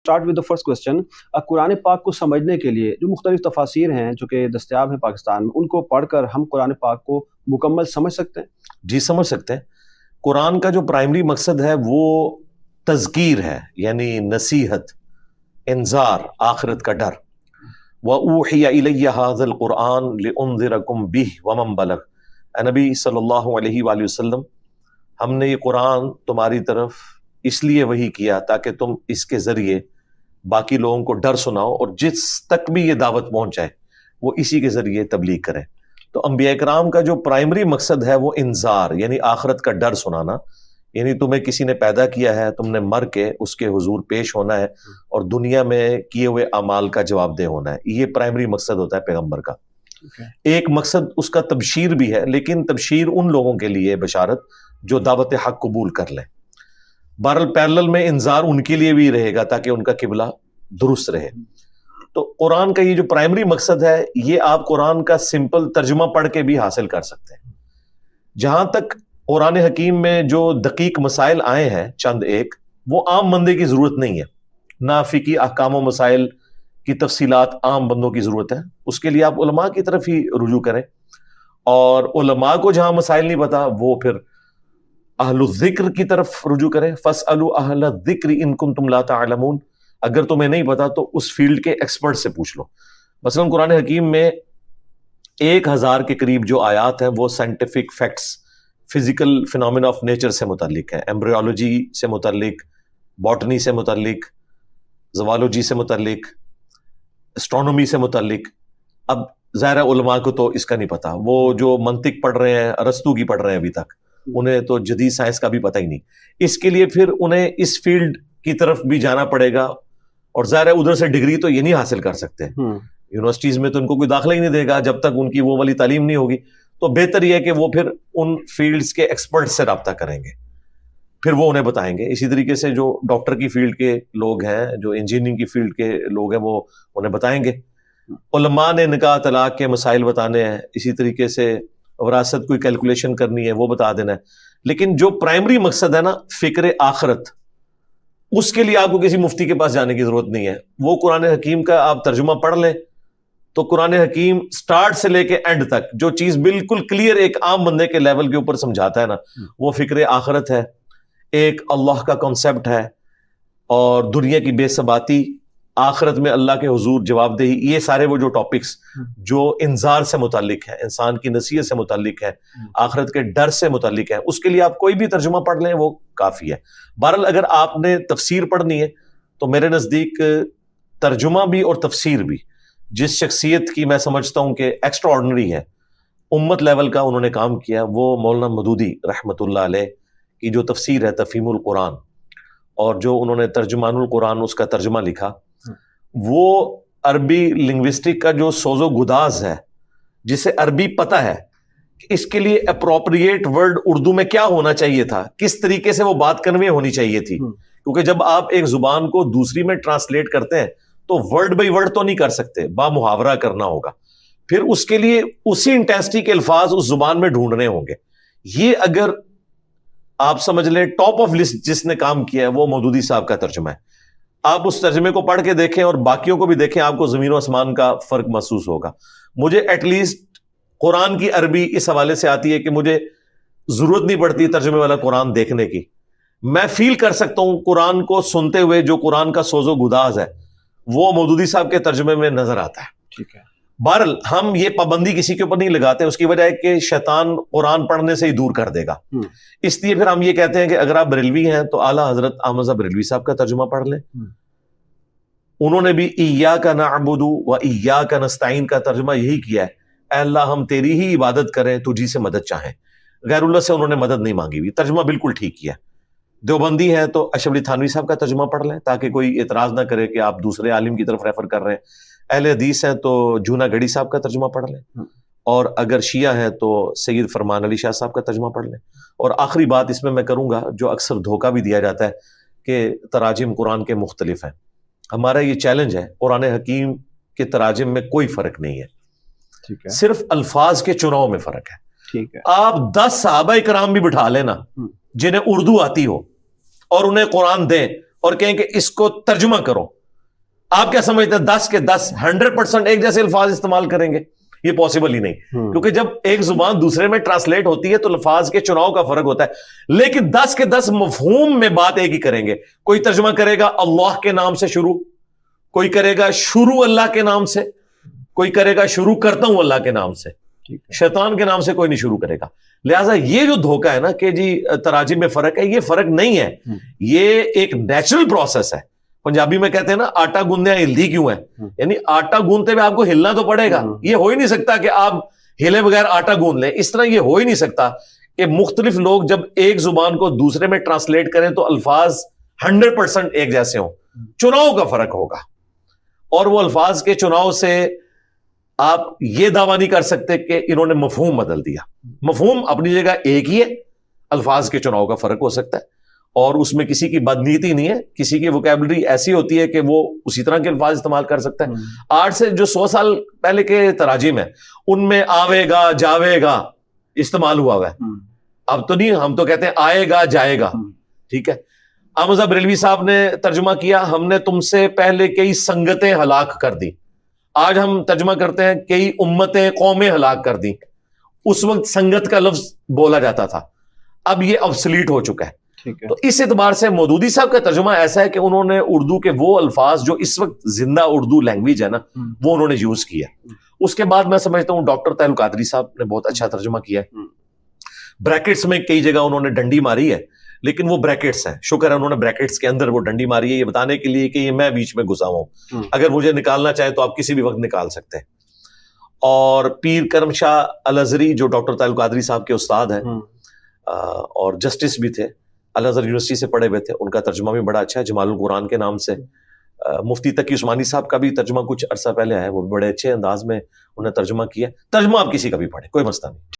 Start with the first question. قرآن پاک کو سمجھنے کے لیے جو مختلف تفاسیر ہیں جو کہ دستیاب ہیں پاکستان میں، ان کو پڑھ کر ہم قرآن پاک کو مکمل سمجھ سکتے ہیں؟ جی سمجھ سکتے ہیں. قرآن کا جو پرائمری مقصد ہے وہ تذکیر ہے، یعنی نصیحت، انذار، آخرت کا ڈر. وَأُوحِيَ إِلَيَّ هَذَا الْقُرْآنُ لِأُنذِرَكُمْ بِهِ وَمَنْ بَلَغَ. اے نبی صلی اللہ علیہ وآلہ وسلم، ہم نے یہ قرآن تمہاری طرف اس لیے وحی کیا تاکہ تم اس کے ذریعے باقی لوگوں کو ڈر سناؤ، اور جس تک بھی یہ دعوت پہنچائے وہ اسی کے ذریعے تبلیغ کریں. تو انبیاء کرام کا جو پرائمری مقصد ہے وہ انذار، یعنی آخرت کا ڈر سنانا. یعنی تمہیں کسی نے پیدا کیا ہے، تم نے مر کے اس کے حضور پیش ہونا ہے اور دنیا میں کیے ہوئے اعمال کا جواب دہ ہونا ہے. یہ پرائمری مقصد ہوتا ہے پیغمبر کا. ایک مقصد اس کا تبشیر بھی ہے، لیکن تبشیر ان لوگوں کے لیے بشارت جو دعوت حق قبول کر لیں. بہرحال پیرلل میں انذار ان کے لیے بھی رہے گا تاکہ ان کا قبلہ درست رہے. تو قرآن کا یہ جو پرائمری مقصد ہے، یہ آپ قرآن کا سمپل ترجمہ پڑھ کے بھی حاصل کر سکتے ہیں. جہاں تک قرآن حکیم میں جو دقیق مسائل آئے ہیں چند ایک، وہ عام بندے کی ضرورت نہیں ہے. نہ فقہی احکام و مسائل کی تفصیلات عام بندوں کی ضرورت ہے. اس کے لیے آپ علماء کی طرف ہی رجوع کریں، اور علماء کو جہاں مسائل نہیں پتا وہ پھر اہل الذکر کی طرف رجوع کریں. فَاسْأَلُوا أَهْلَ الذِّكْرِ إِن كُنتُمْ لَا تَعْلَمُونَ. اگر تمہیں نہیں پتا تو اس فیلڈ کے ایکسپرٹ سے پوچھ لو. مثلا قرآن حکیم میں 1000 کے قریب جو آیات ہیں وہ scientific facts, physical phenomena of nature سے متعلق ہیں. ایمبریولوجی سے متعلق، باٹنی سے متعلق، زوالوجی سے متعلق، اسٹرونومی سے متعلق. اب ظاہر علماء کو تو اس کا نہیں پتا. وہ جو منطق پڑھ رہے ہیں، ارسطو کی پڑھ رہے ہیں ابھی تک، انہیں تو جدید سائنس کا بھی پتہ ہی نہیں. اس کے لیے پھر انہیں اس فیلڈ کی طرف بھی جانا پڑے گا، اور ظاہر ادھر سے ڈگری تو یہ نہیں حاصل کر سکتے. یونیورسٹیز میں تو ان کو کوئی داخلہ ہی نہیں دے گا جب تک ان کی وہ والی تعلیم نہیں ہوگی. تو بہتر یہ ہے کہ وہ پھر ان فیلڈز کے ایکسپرٹ سے رابطہ کریں گے، پھر وہ انہیں بتائیں گے. اسی طریقے سے جو ڈاکٹر کی فیلڈ کے لوگ ہیں، جو انجینئرنگ کی فیلڈ کے لوگ ہیں، وہ انہیں بتائیں گے. علماء نے نکاح طلاق کے مسائل بتانے ہیں، اسی طریقے سے وراثت کوئی کیلکولیشن کرنی ہے وہ بتا دینا ہے. لیکن جو پرائمری مقصد ہے نا، فکر آخرت، اس کے لیے آپ کو کسی مفتی کے پاس جانے کی ضرورت نہیں ہے. وہ قرآن حکیم کا آپ ترجمہ پڑھ لیں تو قرآن حکیم سٹارٹ سے لے کے اینڈ تک جو چیز بالکل کلیئر ایک عام بندے کے لیول کے اوپر سمجھاتا ہے نا، وہ فکر آخرت ہے، ایک اللہ کا کانسیپٹ ہے، اور دنیا کی بے ثباتی، آخرت میں اللہ کے حضور جواب دہی. یہ سارے وہ جو ٹاپکس جو انذار سے متعلق ہے، انسان کی نصیحت سے متعلق ہے، آخرت کے ڈر سے متعلق ہے، اس کے لیے آپ کوئی بھی ترجمہ پڑھ لیں وہ کافی ہے. بہرحال اگر آپ نے تفسیر پڑھنی ہے تو میرے نزدیک ترجمہ بھی اور تفسیر بھی جس شخصیت کی میں سمجھتا ہوں کہ ایکسٹرا آرڈنری ہے، امت لیول کا انہوں نے کام کیا، وہ مولانا مودودی رحمۃ اللہ علیہ کی جو تفسیر ہے تفہیم القرآن، اور جو انہوں نے ترجمان القرآن اس کا ترجمہ لکھا، وہ عربی لنگوسٹک کا جو سوز و گداز ہے، جسے عربی پتہ ہے کہ اس کے لیے اپروپریٹ ورڈ اردو میں کیا ہونا چاہیے تھا، کس طریقے سے وہ بات کنوے ہونی چاہیے تھی. کیونکہ جب آپ ایک زبان کو دوسری میں ٹرانسلیٹ کرتے ہیں تو ورڈ بائی ورڈ تو نہیں کر سکتے، با محاورہ کرنا ہوگا. پھر اس کے لیے اسی انٹینسٹی کے الفاظ اس زبان میں ڈھونڈنے ہوں گے. یہ اگر آپ سمجھ لیں ٹاپ آف لسٹ جس نے کام کیا ہے وہ مودودی صاحب کا ترجمہ ہے. آپ اس ترجمے کو پڑھ کے دیکھیں اور باقیوں کو بھی دیکھیں، آپ کو زمین و آسمان کا فرق محسوس ہوگا. مجھے ایٹ لیسٹ قرآن کی عربی اس حوالے سے آتی ہے کہ مجھے ضرورت نہیں پڑتی ترجمے والا قرآن دیکھنے کی. میں فیل کر سکتا ہوں قرآن کو سنتے ہوئے جو قرآن کا سوز و گداز ہے وہ مودودی صاحب کے ترجمے میں نظر آتا ہے. ٹھیک ہے. بہرحال ہم یہ پابندی کسی کے اوپر نہیں لگاتے، اس کی وجہ ہے کہ شیطان قرآن پڑھنے سے ہی دور کر دے گا. اس لیے پھر ہم یہ کہتے ہیں کہ اگر آپ بریلوی ہیں تو اعلیٰ حضرت احمد صاحب بریلوی صاحب کا ترجمہ پڑھ لیں. انہوں نے بھی ایاک نعبد و ایاک نستعین کا ترجمہ یہی کیا ہے، اے اللہ ہم تیری ہی عبادت کریں، تجھی سے مدد چاہیں. غیر اللہ سے انہوں نے مدد نہیں مانگی ہوئی. ترجمہ بالکل ٹھیک کیا. دیوبندی ہیں تو اشرف علی تھانوی صاحب کا ترجمہ پڑھ لیں تاکہ کوئی اعتراض نہ کرے کہ آپ دوسرے عالم کی طرف ریفر کر رہے ہیں. اہل حدیث ہیں تو جونا گڑی صاحب کا ترجمہ پڑھ لیں، اور اگر شیعہ ہیں تو سید فرمان علی شاہ صاحب کا ترجمہ پڑھ لیں. اور آخری بات اس میں کہوں گا، جو اکثر دھوکہ بھی دیا جاتا ہے کہ تراجم قرآن کے مختلف ہیں. ہمارا یہ چیلنج ہے، قرآن حکیم کے تراجم میں کوئی فرق نہیں ہے، صرف الفاظ کے چناؤ میں فرق ہے. ٹھیک ہے. آپ 10 صحابہ کرام بھی بٹھا لینا جنہیں اردو آتی ہو اور انہیں قرآن دیں، اور کہیں کہ اس کو ترجمہ کرو، آپ کیا سمجھتے ہیں 10 کے 10 100% ایک جیسے الفاظ استعمال کریں گے؟ یہ پاسبل ہی نہیں، کیونکہ جب ایک زبان دوسرے میں ٹرانسلیٹ ہوتی ہے تو الفاظ کے چناؤ کا فرق ہوتا ہے، لیکن 10 کے 10 مفہوم میں بات ایک ہی کریں گے۔ کوئی ترجمہ کرے گا اللہ کے نام سے شروع، کوئی کرے گا شروع اللہ کے نام سے، کوئی کرے گا شروع کرتا ہوں اللہ کے نام سے، شیطان کے نام سے کوئی نہیں شروع کرے گا۔ لہٰذا یہ جو دھوکہ ہے نا کہ جی تراجم میں فرق ہے، یہ فرق نہیں ہے، یہ ایک نیچرل پروسیس ہے۔ پنجابی میں کہتے ہیں نا آٹا گوندے ہلدی کیوں ہے، یعنی آٹا گوندتے ہوئے آپ کو ہلنا تو پڑے گا، یہ ہو ہی نہیں سکتا کہ آپ ہلے بغیر آٹا گوند لیں، اس طرح یہ ہو ہی نہیں سکتا کہ مختلف لوگ جب ایک زبان کو دوسرے میں ٹرانسلیٹ کریں تو الفاظ 100% ایک جیسے ہوں، چناؤ کا فرق ہوگا، اور وہ الفاظ کے چناؤ سے آپ یہ دعویٰ نہیں کر سکتے کہ انہوں نے مفہوم بدل دیا۔ مفہوم اپنی جگہ ایک ہی ہے، الفاظ کے چناؤ کا فرق ہو سکتا ہے، اور اس میں کسی کی بدنیتی نہیں ہے، کسی کی ووکیبلری ایسی ہوتی ہے کہ وہ اسی طرح کے الفاظ استعمال کر سکتا ہے۔ آج سے جو 100 سال پہلے کے تراجم ہیں ان میں آوے گا جاوے گا استعمال ہوا ہے، اب تو نہیں، ہم تو کہتے ہیں آئے گا جائے گا، ٹھیک ہے۔ احمد صاحب بریلوی صاحب نے ترجمہ کیا ہم نے تم سے پہلے کئی سنگتیں ہلاک کر دی، آج ہم ترجمہ کرتے ہیں کئی امتیں قومیں ہلاک کر دی، اس وقت سنگت کا لفظ بولا جاتا تھا، اب یہ obsolete ہو چکا ہے۔ تو اس اعتبار سے مودودی صاحب کا ترجمہ ایسا ہے کہ انہوں نے اردو کے وہ الفاظ جو اس وقت زندہ اردو لینگویج ہے نا وہ انہوں نے یوز کیا۔ اس کے بعد میں سمجھتا ہوں ڈاکٹر طاہر القادری صاحب نے بہت اچھا ترجمہ کیا ہے، بریکٹس میں کئی جگہ انہوں نے ڈنڈی ماری ہے، لیکن وہ بریکٹس ہیں، شکر ہے انہوں نے بریکٹس کے اندر وہ ڈنڈی ماری ہے، یہ بتانے کے لیے کہ یہ میں بیچ میں گھسا ہوں، اگر مجھے نکالنا چاہے تو آپ کسی بھی وقت نکال سکتے ہیں۔ اور پیر کرم شاہ الازہری جو ڈاکٹر طاہر القادری صاحب کے استاد ہیں اور جسٹس بھی تھے، الازہر یونیورسٹی سے پڑھے ہوئے تھے، ان کا ترجمہ بھی بڑا اچھا ہے جمال القرآن کے نام سے۔ مفتی تقی عثمانی صاحب کا بھی ترجمہ کچھ عرصہ پہلے آیا، وہ بھی بڑے اچھے انداز میں انہوں نے ترجمہ کیا، ترجمہ آپ کسی کا بھی پڑھیں، کوئی مسئلہ نہیں۔